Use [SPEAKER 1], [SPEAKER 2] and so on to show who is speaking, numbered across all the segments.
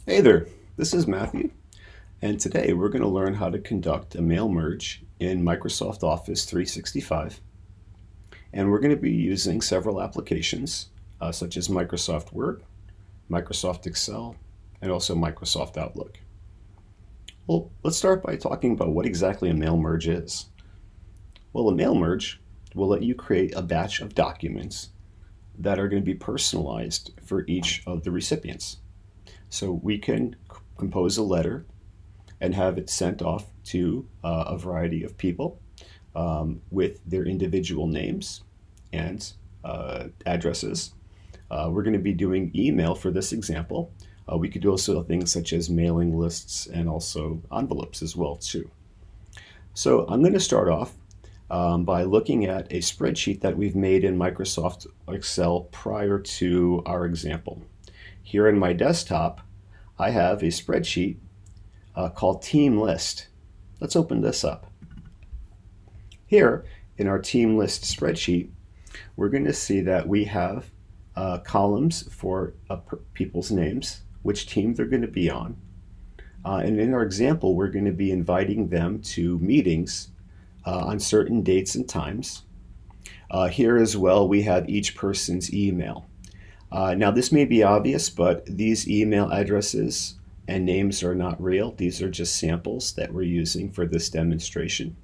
[SPEAKER 1] Hey there, this is Matthew, and today we're going to learn how to conduct a mail merge in Microsoft Office 365. And we're going to be using several applications such as Microsoft Word, Microsoft Excel, and also Microsoft Outlook. Well, let's start by talking about what exactly a mail merge is. Well, a mail merge will let you create a batch of documents that are going to be personalized for each of the recipients. So we can compose a letter and have it sent off to a variety of people with their individual names and addresses. We're going to be doing email for this example. We could do also things such as mailing lists and also envelopes as well too. So I'm going to start off by looking at a spreadsheet that we've made in Microsoft Excel prior to our example. Here in my desktop, I have a spreadsheet called Team List. Let's open this up. Here in our Team List spreadsheet, we're going to see that we have columns for people's names, which team they're going to be on. And in our example, we're going to be inviting them to meetings on certain dates and times. Here as well, we have each person's email. Now, this may be obvious, but these email addresses and names are not real. These are just samples that we're using for this demonstration.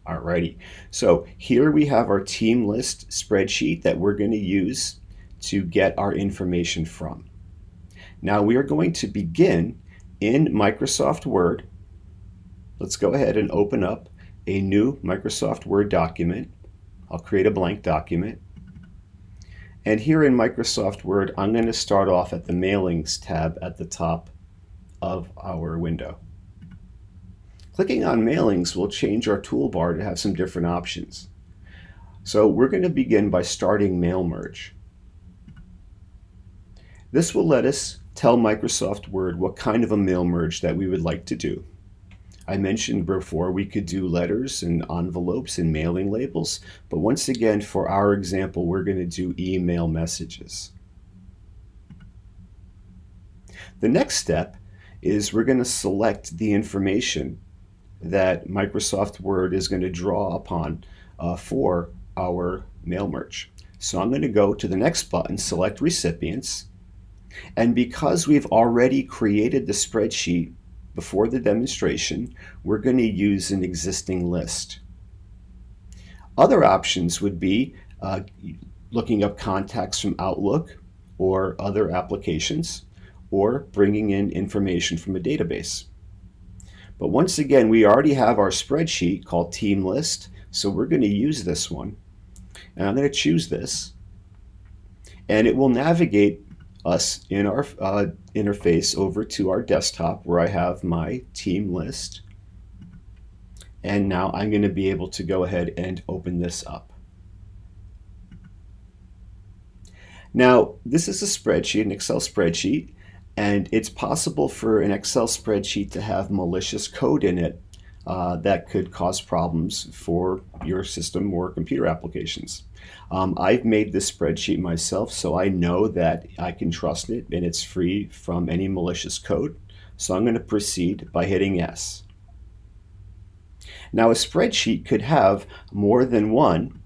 [SPEAKER 1] Alrighty, so here we have our team list spreadsheet that we're going to use to get our information from. Now we are going to begin in Microsoft Word. Let's go ahead and open up a new Microsoft Word document. I'll create a blank document. And here in Microsoft Word, I'm going to start off at the Mailings tab at the top of our window. Clicking on Mailings will change our toolbar to have some different options. So we're going to begin by starting Mail Merge. This will let us tell Microsoft Word what kind of a mail merge that we would like to do. I mentioned before we could do letters and envelopes and mailing labels, but once again, for our example, we're going to do email messages. The next step is we're going to select the information that Microsoft Word is going to draw upon for our mail merge. So I'm going to go to the next button, select recipients, and because we've already created the spreadsheet before the demonstration, we're going to use an existing list. Other options would be looking up contacts from Outlook or other applications, or bringing in information from a database. But once again, we already have our spreadsheet called Team List, so we're going to use this one. And I'm going to choose this, and it will navigate us in our interface over to our desktop where I have my team list. And now I'm going to be able to go ahead and open this up. Now, this is a spreadsheet, an Excel spreadsheet, and it's possible for an Excel spreadsheet to have malicious code in it that could cause problems for your system or computer applications. I've made this spreadsheet myself, so I know that I can trust it and it's free from any malicious code. So I'm going to proceed by hitting yes. Now a spreadsheet could have more than one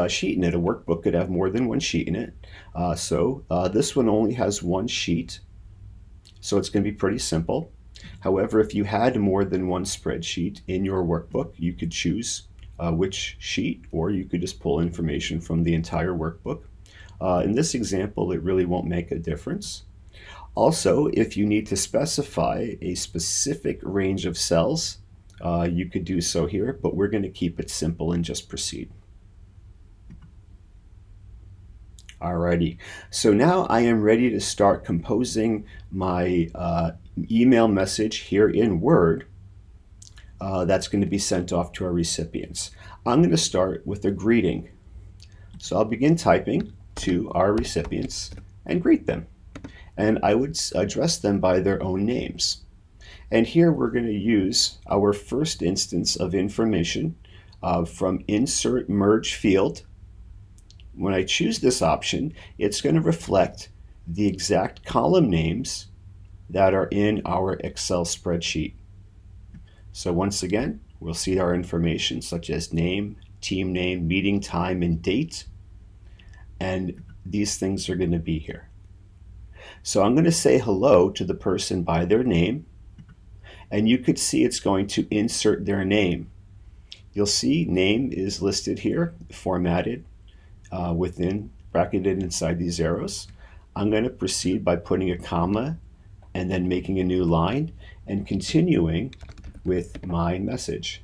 [SPEAKER 1] sheet in it. A workbook could have more than one sheet in it. So this one only has one sheet, so it's going to be pretty simple. However, if you had more than one spreadsheet in your workbook, you could choose which sheet, or you could just pull information from the entire workbook. In this example, it really won't make a difference. Also, if you need to specify a specific range of cells, you could do so here, but we're going to keep it simple and just proceed. Alrighty, so now I am ready to start composing my email message here in Word that's going to be sent off to our recipients. I'm going to start with a greeting. So I'll begin typing to our recipients and greet them. And I would address them by their own names. And here we're going to use our first instance of information from Insert Merge field. When I choose this option, it's going to reflect the exact column names that are in our Excel spreadsheet. So once again, we'll see our information such as name, team name, meeting time, and date. And these things are going to be here. So I'm going to say hello to the person by their name, and you could see it's going to insert their name. You'll see name is listed here, formatted bracketed inside these arrows. I'm going to proceed by putting a comma and then making a new line and continuing with my message.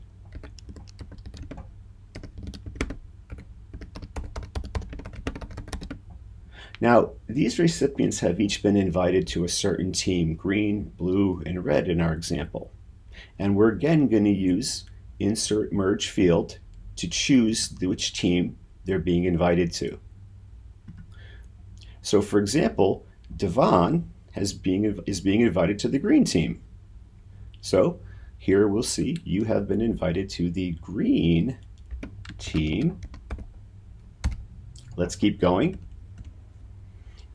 [SPEAKER 1] Now, these recipients have each been invited to a certain team, green, blue, and red in our example. And we're again going to use Insert Merge Field to choose which team they're being invited to. So for example, Devon is being invited to the green team. So here we'll see you have been invited to the green team. Let's keep going.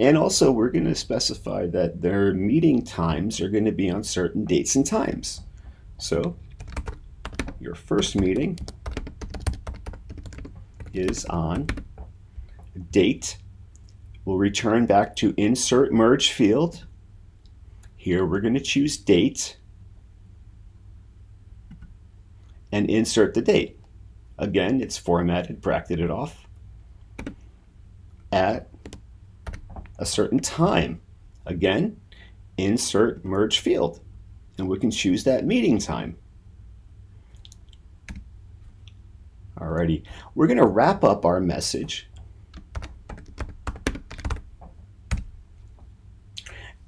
[SPEAKER 1] And also we're going to specify that their meeting times are going to be on certain dates and times. So your first meeting is on date. We'll return back to Insert Merge Field. Here we're going to choose date and insert the date. Again, it's formatted, bracketed off at a certain time. Again, Insert Merge Field, and we can choose that meeting time. Alrighty, we're going to wrap up our message.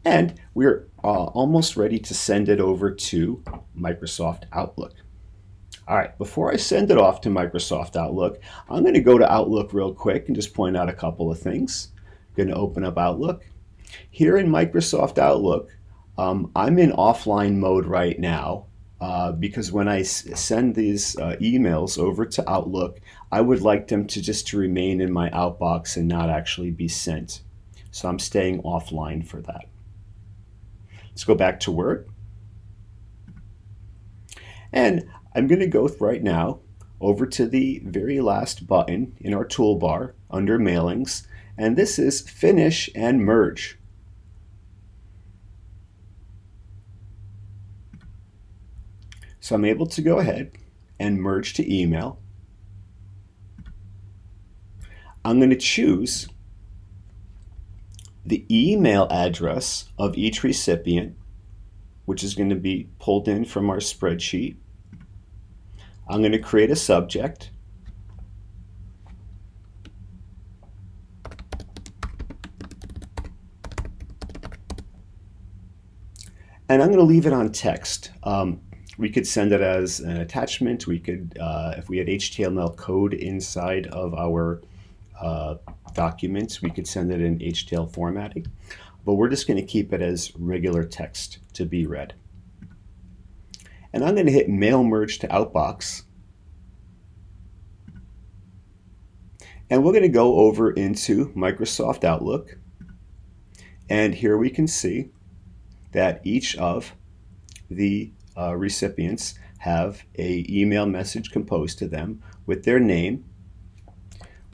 [SPEAKER 1] And we're almost ready to send it over to Microsoft Outlook. All right, before I send it off to Microsoft Outlook, I'm going to go to Outlook real quick and just point out a couple of things. I'm going to open up Outlook. Here in Microsoft Outlook, I'm in offline mode right now because when I send these emails over to Outlook, I would like them to remain in my outbox and not actually be sent. So I'm staying offline for that. Let's go back to Word. And I'm going to go right now over to the very last button in our toolbar under Mailings, and this is Finish and Merge. So I'm able to go ahead and merge to email. I'm going to choose the email address of each recipient, which is going to be pulled in from our spreadsheet. I'm going to create a subject. And I'm going to leave it on text. We could send it as an attachment. We could, if we had HTML code inside of our documents, we could send it in HTML formatting, but we're just going to keep it as regular text to be read. And I'm going to hit Mail Merge to Outbox. And we're going to go over into Microsoft Outlook. And here we can see that each of the recipients have an email message composed to them with their name,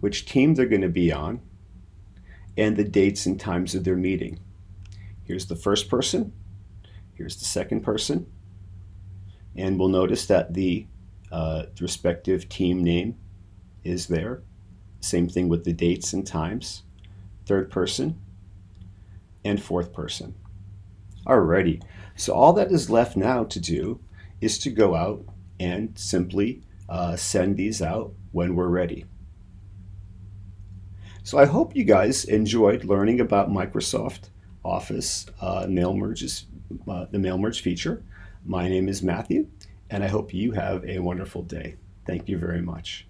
[SPEAKER 1] which team they're going to be on, and the dates and times of their meeting. Here's the first person, here's the second person, and we'll notice that the respective team name is there. Same thing with the dates and times, third person, and fourth person. Alrighty, so all that is left now to do is to go out and simply send these out when we're ready. So I hope you guys enjoyed learning about Microsoft Office mail merges, the mail merge feature. My name is Matthew, and I hope you have a wonderful day. Thank you very much.